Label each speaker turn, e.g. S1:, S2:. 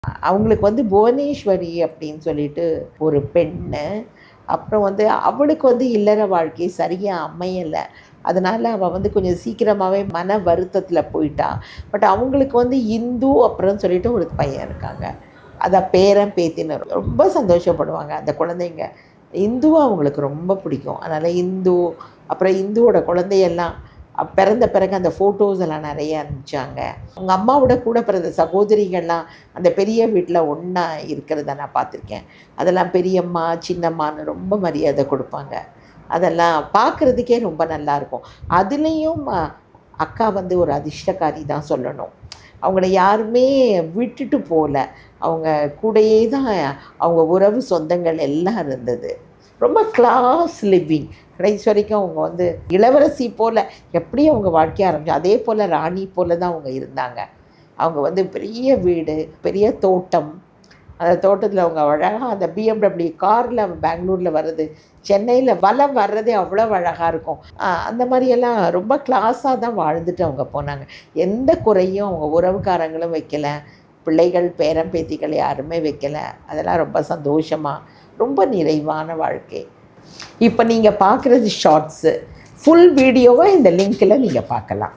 S1: அவங்களுக்கு வந்து புவனேஸ்வரி அப்படின்னு சொல்லிட்டு ஒரு பெண்ணு. அப்புறம் வந்து அவளுக்கு வந்து இல்லற வாழ்க்கை சரியா அமையல. அதனால அவ வந்து கொஞ்சம் சீக்கிரமாவே மன வருத்தத்தில போயிட்டா. பட் அவங்களுக்கு வந்து இந்து அப்புறம் சொல்லிட்டு ஒரு பையன் இருக்காங்க. அதான் பேரன், பேத்தின்னு ரொம்ப சந்தோஷப்படுவாங்க அந்த குழந்தைங்க. இந்துவ அவங்களுக்கு ரொம்ப பிடிக்கும். அதனால இந்து, அப்புறம் இந்துவோட குழந்தையெல்லாம் பிறந்த பிறகு அந்த ஃபோட்டோஸ் எல்லாம் நெறைய அனுப்பிச்சாங்க. அவங்க அம்மாவோட கூட பிறந்த சகோதரிகள்லாம் அந்த பெரிய வீட்ல ஒண்ணா இருக்கிறத நான் பார்த்துருக்கேன். அதெல்லாம் பெரியம்மா, சின்னம்மான்னு ரொம்ப மரியாதை குடுப்பாங்க. அதெல்லாம் பார்க்குறதுக்கே ரொம்ப நல்லாயிருக்கும். அதுலேயும் அக்கா வந்து ஒரு அதிர்ஷ்டக்காரி தான் சொல்லணும். அவங்கள யாருமே விட்டுட்டு போல. அவங்க கூடயே தான் அவங்க உறவு, சொந்தங்கள் எல்லாம் இருந்தது. ரொம்ப கிளாஸ் லிவிங். கடைசி வரைக்கும் அவங்க வந்து இளவரசி போல எப்படி அவங்க வாழ்க்கைய ஆரம்பிச்சா, அதே போல ராணி போல தான் அவங்க இருந்தாங்க. அவங்க வந்து பெரிய வீடு, பெரிய தோட்டம். அந்த தோட்டத்தில அவங்க அழகா அந்த BMW கார்ல பெங்களூர்ல வர்றது, சென்னையில வலம் வர்றதே அவ்வளோ அழகா இருக்கும். அந்த மாரியெல்லாம் ரொம்ப கிளாஸா தான் வாழ்ந்துட்டு அவங்க போனாங்க. எந்த குறையும் அவங்க உறவுக்காரங்களும் வைக்கல. பிள்ளைகள், பேரன், பேத்திகள் யாருமே வைக்கல. அதெல்லாம் ரொம்ப சந்தோஷமா, ரொம்ப நிறைவான வாழ்க்கை. இப்ப நீங்க பார்க்குறது ஷார்ட்ஸு. ஃபுல் வீடியோவ இந்த லிங்க்ல நீங்க பார்க்கலாம்.